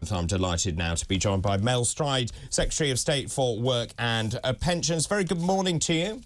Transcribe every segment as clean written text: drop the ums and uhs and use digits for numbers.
Hunt. I'm delighted now to be joined by Mel Stride, Secretary of State for Work and Pensions. Very good morning to you.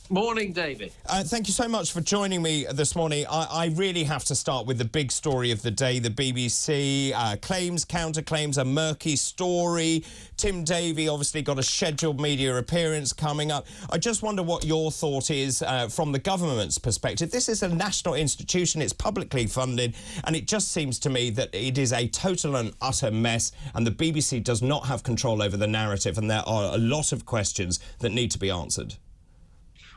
Morning, David. Thank you so much for joining me this morning. I really have to start with the big story of the day, the BBC. Claims, counterclaims, a murky story. Tim Davie obviously got a scheduled media appearance coming up. I just wonder what your thought is from the government's perspective. This is a national institution, it's publicly funded, and it just seems to me that it is a total and utter mess, and the BBC does not have control over the narrative, and there are a lot of questions that need to be answered.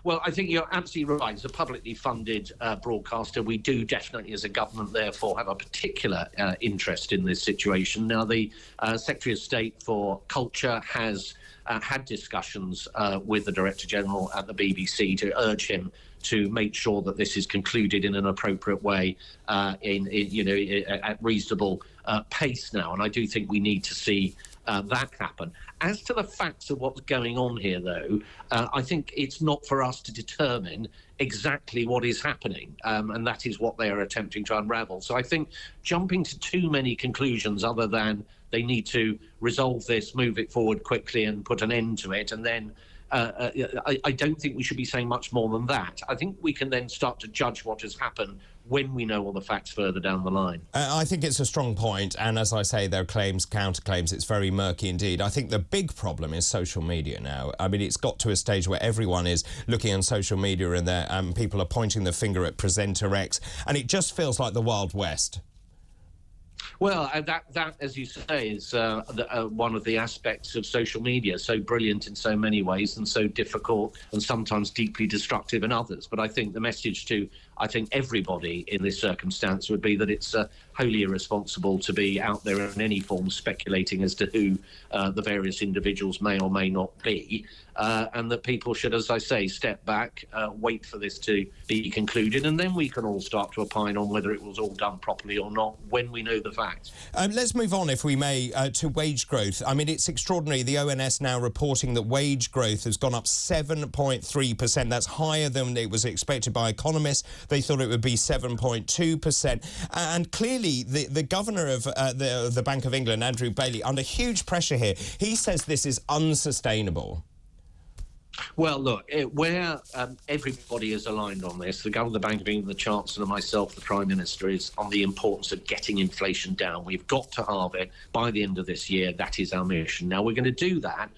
Well, I think you're absolutely right. As a publicly funded broadcaster, we do definitely, as a government, therefore, have a particular interest in this situation. Now, the Secretary of State for Culture has had discussions with the Director General at the BBC to urge him to make sure that this is concluded in an appropriate way, at reasonable pace now. And I do think we need to see that happen. As to the facts of what's going on here, though, I think it's not for us to determine exactly what is happening, and that is what they are attempting to unravel. So I think jumping to too many conclusions other than they need to resolve this, move it forward quickly and put an end to it, and then I don't think we should be saying much more than that. I think we can then start to judge what has happened when we know all the facts further down the line. I think it's a strong point, and as I say, there are claims, counterclaims. It's very murky indeed. I think the big problem is social media now. I mean, it's got to a stage where everyone is looking on social media and people are pointing the finger at Presenter X, and it just feels like the Wild West. Well, that, as you say, is one of the aspects of social media, so brilliant in so many ways and so difficult and sometimes deeply destructive in others. But I think the message to, everybody in this circumstance would be that it's wholly irresponsible to be out there in any form speculating as to who the various individuals may or may not be, and that people should, as I say, step back, wait for this to be concluded, and then we can all start to opine on whether it was all done properly or not when we know the facts. Let's move on, if we may, to wage growth. I mean, it's extraordinary. The ONS now reporting that wage growth has gone up 7.3%. That's higher than it was expected by economists. They thought it would be 7.2%. And clearly, the governor of the Bank of England, Andrew Bailey, under huge pressure here, he says this is unsustainable. Well, look, where everybody is aligned on this, the Governor of the Bank of England, the Chancellor, myself, the Prime Minister, is on the importance of getting inflation down. We've got to halve it by the end of this year. That is our mission. Now, we're going to do that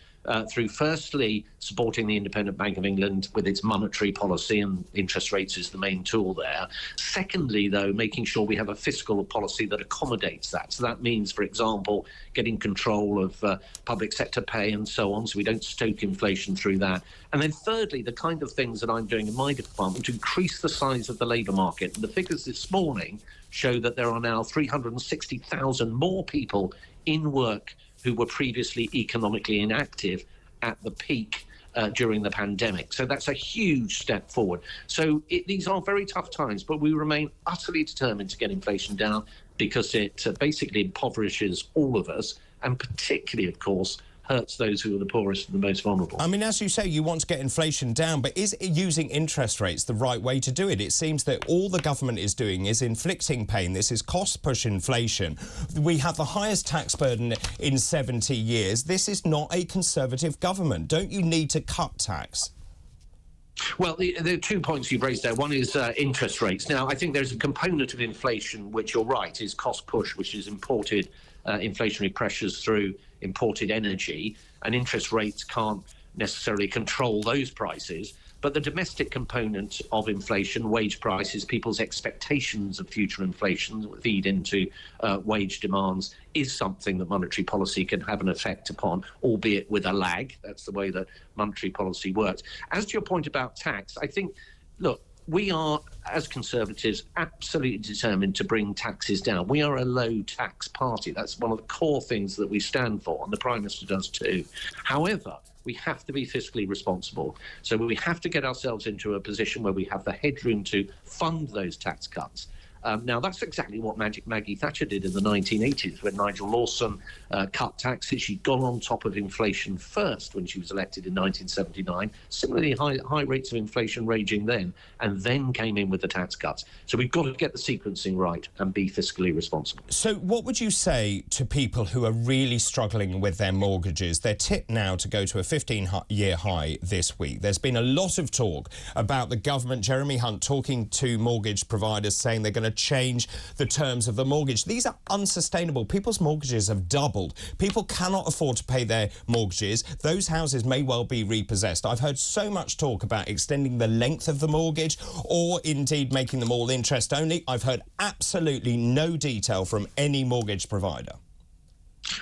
through, firstly, supporting the Independent Bank of England with its monetary policy, and interest rates is the main tool there. Secondly, though, making sure we have a fiscal policy that accommodates that. So that means, for example, getting control of public sector pay and so on, so we don't stoke inflation through that. And then thirdly, the kind of things that I'm doing in my department to increase the size of the labour market. And the figures this morning show that there are now 360,000 more people in work who were previously economically inactive at the peak during the pandemic. So that's a huge step forward. So these are very tough times, but we remain utterly determined to get inflation down, because it basically impoverishes all of us, and particularly, of course, hurts those who are the poorest and the most vulnerable. I mean, as you say, you want to get inflation down, but is using interest rates the right way to do it? It seems that all the government is doing is inflicting pain. This is cost-push inflation. We have the highest tax burden in 70 years. This is not a Conservative government. Don't you need to cut tax? Well, there are 2 points you've raised there. One is interest rates. Now, I think there's a component of inflation, which you're right, is cost push, which is imported inflationary pressures through imported energy, and interest rates can't necessarily control those prices. But the domestic component of inflation, wage prices, people's expectations of future inflation that feed into wage demands, is something that monetary policy can have an effect upon, albeit with a lag. That's the way that monetary policy works. As to your point about tax, I think, look, we are, as Conservatives, absolutely determined to bring taxes down. We are a low-tax party. That's one of the core things that we stand for, and the Prime Minister does too. However, we have to be fiscally responsible. So we have to get ourselves into a position where we have the headroom to fund those tax cuts. Now, that's exactly what Maggie Thatcher did in the 1980s when Nigel Lawson cut taxes. She'd gone on top of inflation first when she was elected in 1979. Similarly, high rates of inflation raging then, and then came in with the tax cuts. So we've got to get the sequencing right and be fiscally responsible. So what would you say to people who are really struggling with their mortgages? They're tipped now to go to a 15-year high this week. There's been a lot of talk about the government, Jeremy Hunt, talking to mortgage providers, saying they're going to change the terms of the mortgage. These are unsustainable. People's mortgages have doubled. People cannot afford to pay their mortgages. Those houses may well be repossessed. I've heard so much talk about extending the length of the mortgage or indeed making them all interest only. I've heard absolutely no detail from any mortgage provider.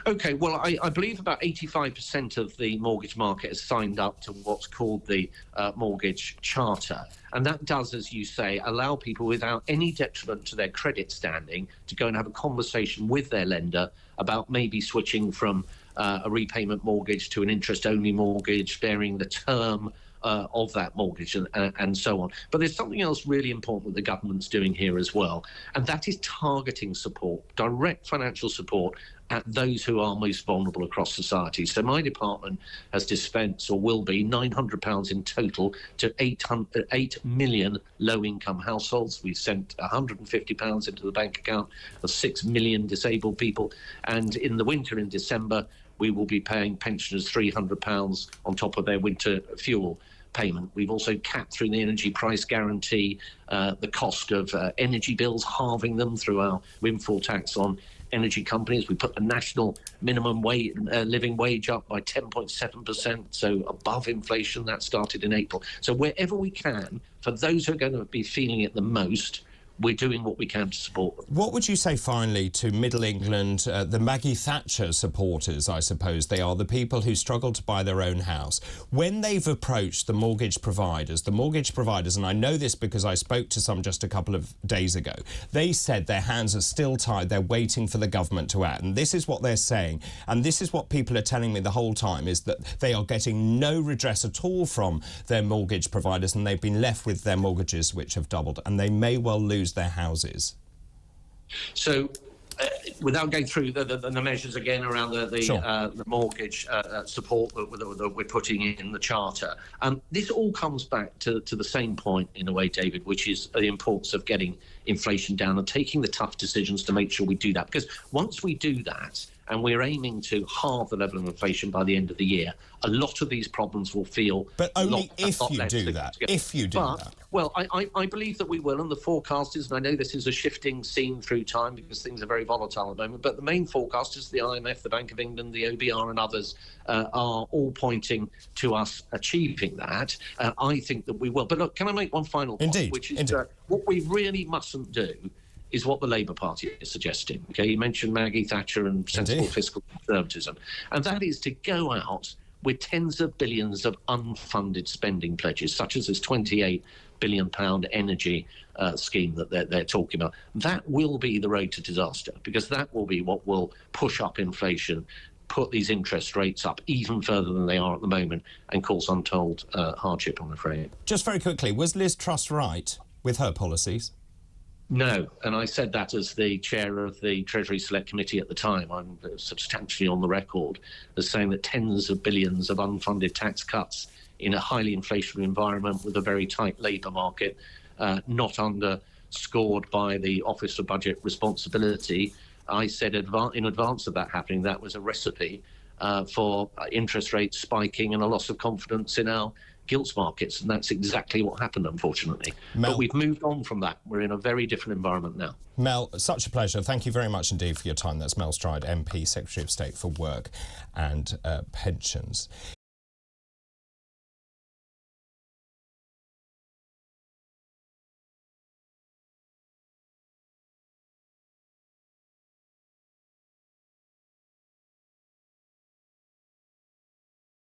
OK, well, I believe about 85% of the mortgage market has signed up to what's called the mortgage charter. And that does, as you say, allow people without any detriment to their credit standing to go and have a conversation with their lender about maybe switching from a repayment mortgage to an interest-only mortgage, varying the term of that mortgage and so on. But there's something else really important that the government's doing here as well, and that is targeting support, direct financial support at those who are most vulnerable across society. So my department has dispensed, or will be, £900 in total to 8 million low-income households. We've sent £150 into the bank account of 6 million disabled people. And in the winter, in December, we will be paying pensioners £300 on top of their winter fuel payment. We've also capped through the energy price guarantee the cost of energy bills, halving them through our windfall tax on energy companies. We put the national minimum living wage up by 10.7%, so above inflation. That started in April. So wherever we can, for those who are going to be feeling it the most, we're doing what we can to support them. What would you say, finally, to Middle England, the Maggie Thatcher supporters, I suppose they are, the people who struggle to buy their own house? When they've approached the mortgage providers, and I know this because I spoke to some just a couple of days ago, they said their hands are still tied, they're waiting for the government to act. And this is what they're saying, and this is what people are telling me the whole time, is that they are getting no redress at all from their mortgage providers, and they've been left with their mortgages, which have doubled, and they may well lose their houses. So without going through the measures again around the mortgage support that we're putting in the charter, this all comes back to the same point in a way, David, which is the importance of getting inflation down and taking the tough decisions to make sure we do that. Because once we do that, and we're aiming to halve the level of inflation by the end of the year, a lot of these problems will feel... But only if you do that. If you do that. Well, I believe that we will, and the forecast is, and I know this is a shifting scene through time because things are very volatile at the moment, but the main forecast is the IMF, the Bank of England, the OBR and others are all pointing to us achieving that. I think that we will. But look, can I make one final point? Indeed. Which is what we really mustn't do is what the Labour Party is suggesting. Okay, you mentioned Maggie Thatcher and sensible fiscal conservatism, and that is to go out with tens of billions of unfunded spending pledges, such as this £28 billion energy scheme that they're talking about. That will be the road to disaster, because that will be what will push up inflation, put these interest rates up even further than they are at the moment, and cause untold hardship, I'm afraid. Just very quickly, was Liz Truss right with her policies? No, and I said that as the chair of the Treasury Select Committee at the time. I'm substantially on the record as saying that tens of billions of unfunded tax cuts in a highly inflationary environment with a very tight labour market, not underscored by the Office for Budget Responsibility. I said in advance of that happening, that was a recipe for interest rates spiking and a loss of confidence in our gilts markets, and that's exactly what happened, unfortunately. But we've moved on from that. We're in a very different environment now. Mel, such a pleasure. Thank you very much indeed for your time. That's Mel Stride, MP, Secretary of State for Work and Pensions.